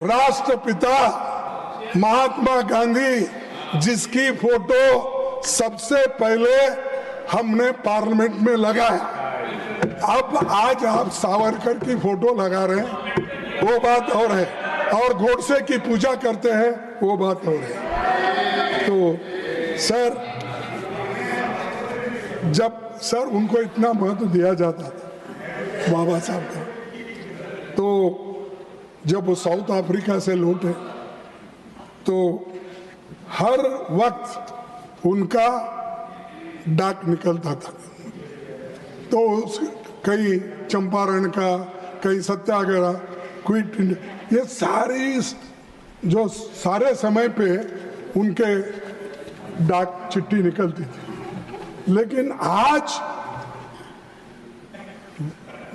राष्ट्रपिता महात्मा गांधी जिसकी फोटो सबसे पहले हमने पार्लियामेंट में लगाया, अब आज आप सावरकर की फोटो लगा रहे हैं, वो बात और है, और गोडसे की पूजा करते हैं, वो बात और है। तो सर, जब उनको इतना महत्व दिया जाता था बाबा साहब का, तो जब वो साउथ अफ्रीका से लौटे तो हर वक्त उनका डाक निकलता था। तो कई चंपारण का, कई सत्याग्रह, क्विट इंडिया, ये सारे समय पे उनके डाक चिट्ठी निकलती थी। लेकिन आज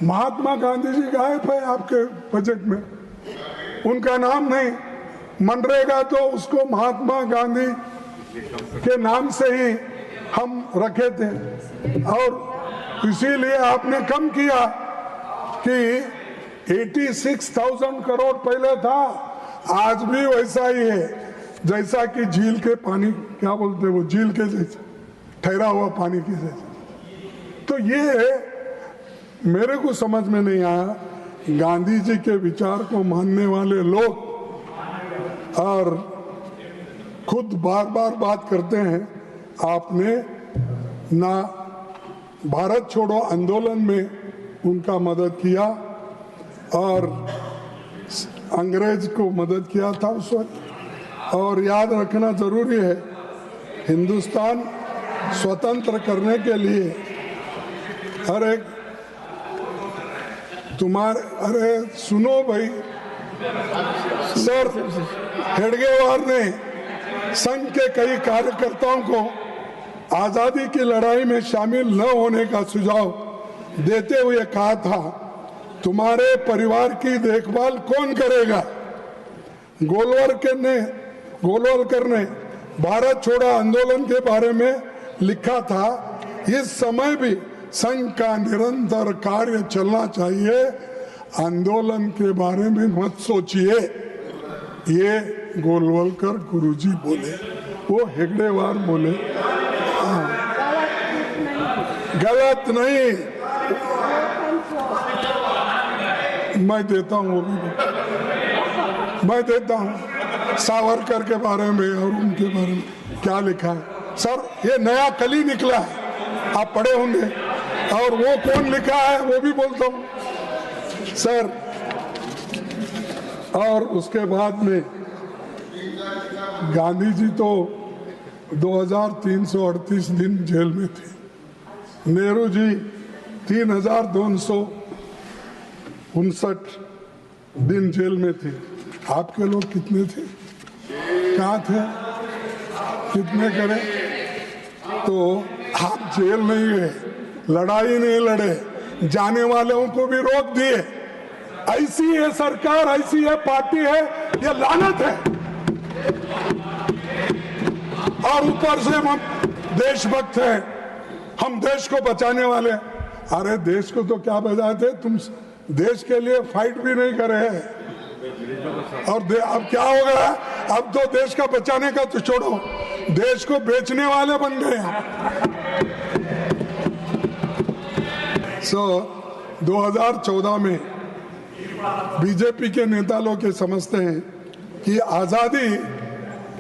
महात्मा गांधी जी गायब है आपके बजट में, उनका नाम नहीं। मनरेगा तो उसको महात्मा गांधी के नाम से ही हम रखे थे, और इसीलिए आपने कम किया कि 86,000 करोड़ पहले था, आज भी वैसा ही है जैसा कि झील के पानी, क्या बोलते वो, झील के जैसे ठहरा हुआ पानी के जैसे। तो ये मेरे को समझ में नहीं आया, गांधी जी के विचार को मानने वाले लोग और खुद बार बार बात करते हैं, आपने ना भारत छोड़ो आंदोलन में उनका मदद किया और अंग्रेज को मदद किया था उस वक्त। और याद रखना जरूरी है, हिंदुस्तान स्वतंत्र करने के लिए अरे सुनो भाई, सर हेडगेवार ने संघ के कई कार्यकर्ताओं को आजादी की लड़ाई में शामिल न होने का सुझाव देते हुए कहा था, तुम्हारे परिवार की देखभाल कौन करेगा। गोलवलकर ने भारत छोड़ो आंदोलन के बारे में लिखा था, इस समय भी संघ का निरंतर कार्य चलना चाहिए, आंदोलन के बारे में मत सोचिए। ये गोलवलकर गुरुजी बोले, वो हेगड़ेवार बोले। गलत नहीं, मैं देता हूँ, वो भी मैं देता हूँ। सावरकर के बारे में और उनके बारे में क्या लिखा है सर, ये नया कली निकला है, आप पढ़े होंगे, और वो कौन लिखा है वो भी बोलता हूँ सर। और उसके बाद में गांधी जी तो 2338 दिन जेल में थे, नेहरू जी 3259 दिन जेल में थे। आपके लोग कितने थे, कहाँ थे, कितने करें? तो आप जेल नहीं गए, लड़ाई नहीं लड़े, जाने वालों को भी रोक दिए। ऐसी है सरकार, ऐसी है पार्टी है, ये लानत है। और ऊपर से हम देशभक्त हैं, हम देश को बचाने वाले। अरे देश को तो क्या बचाते, तुम देश के लिए फाइट भी नहीं करे हैं। और अब क्या हो गया, अब तो देश का बचाने का तो छोड़ो, देश को बेचने वाले बन गए हैं। 2014 में बीजेपी के नेता लोग ये समझते हैं कि आजादी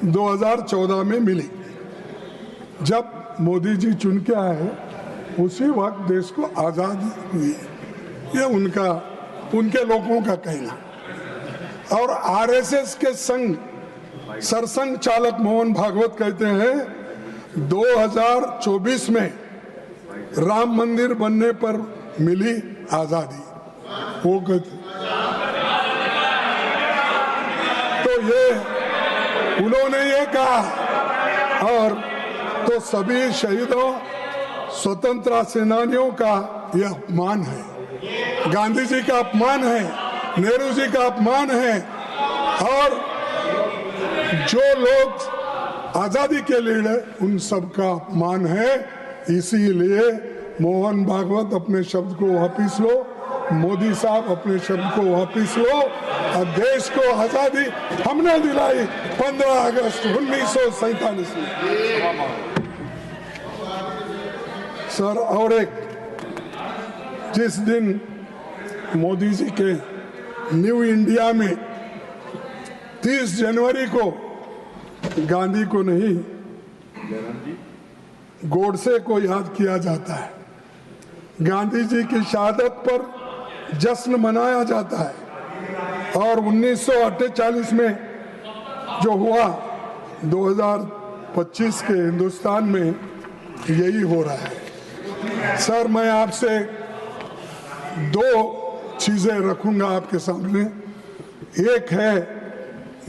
2014 में मिली, जब मोदी जी चुन के आए उसी वक्त देश को आजादी हुई। ये उनके लोगों का कहना। और आरएसएस के सरसंघ चालक मोहन भागवत कहते हैं 2024 में राम मंदिर बनने पर मिली आजादी, वो कहते। तो ये उन्होंने ये कहा, और तो सभी शहीदों, स्वतंत्रता सेनानियों का यह अपमान है, गांधी जी का अपमान है, नेहरू जी का अपमान है, और जो लोग आजादी के लिए उन सब का अपमान है। इसीलिए मोहन भागवत अपने शब्द को वापिस लो मोदी साहब अपने शब्द को वापस लो और देश को आजादी हमने दिलाई 15 अगस्त 1947 में। सर, और एक, जिस दिन मोदी जी के न्यू इंडिया में 30 जनवरी को गांधी को नहीं गोडसे को याद किया जाता है, गांधी जी की शहादत पर जश्न मनाया जाता है। और 1948 में जो हुआ 2025 के हिंदुस्तान में यही हो रहा है। सर, मैं आपसे 2 चीजें रखूंगा आपके सामने। एक है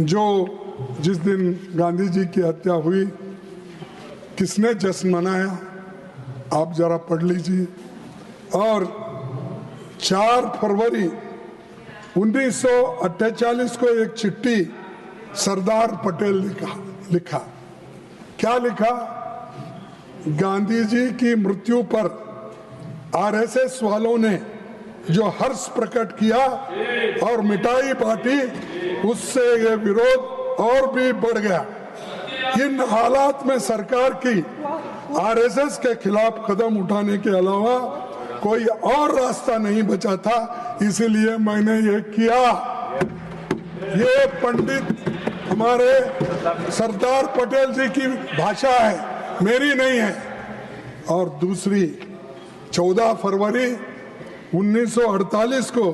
जो जिस दिन गांधी जी की हत्या हुई किसने जश्न मनाया, आप जरा पढ़ लीजिए। और 4 फरवरी 1948 को एक चिट्ठी सरदार पटेल ने लिखा। क्या लिखा? गांधी जी की मृत्यु पर आरएसएस वालों ने जो हर्ष प्रकट किया और मिठाई बांटी, उससे ये विरोध और भी बढ़ गया। इन हालात में सरकार की आरएसएस के खिलाफ कदम उठाने के अलावा कोई और रास्ता नहीं बचा था, इसीलिए मैंने ये किया। ये पंडित हमारे सरदार पटेल जी की भाषा है, मेरी नहीं है। और दूसरी 14 फरवरी 1948 को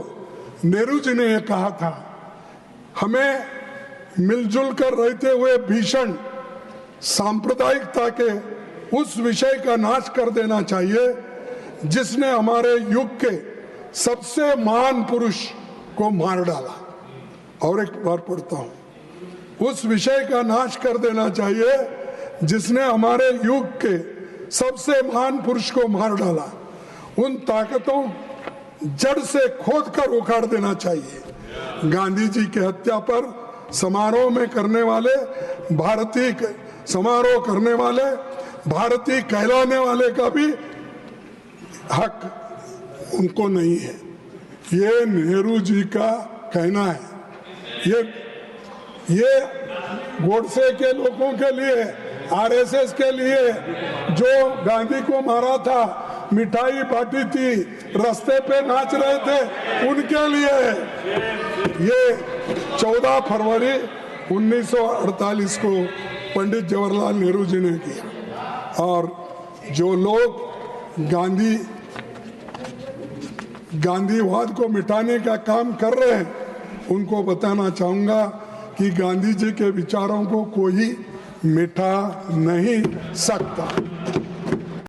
नेहरू जी ने यह कहा था, हमें मिलजुल कर रहते हुए भीषण सांप्रदायिकता के उस विषय का नाश कर देना चाहिए जिसने हमारे युग के सबसे महान पुरुष को मार डाला। और एक बार पढ़ता हूं, उस विषय का नाश कर देना चाहिए जिसने हमारे युग के सबसे महान पुरुष को मार डाला। उन ताकतों जड़ से खोद कर उखाड़ देना चाहिए। गांधी जी की हत्या पर समारोह करने वाले भारतीय कहलाने वाले का भी हक उनको नहीं है। ये नेहरू जी का कहना है। ये गोडसे के लोगों के लिए, आरएसएस के लिए, जो गांधी को मारा था, मिठाई बांटी थी, रास्ते पे नाच रहे थे, उनके लिए ये 14 फरवरी 1948 को पंडित जवाहरलाल नेहरू जी ने किया। और जो लोग गांधीवाद को मिटाने का काम कर रहे हैं, उनको बताना चाहूंगा कि गांधी जी के विचारों को कोई मिटा नहीं सकता।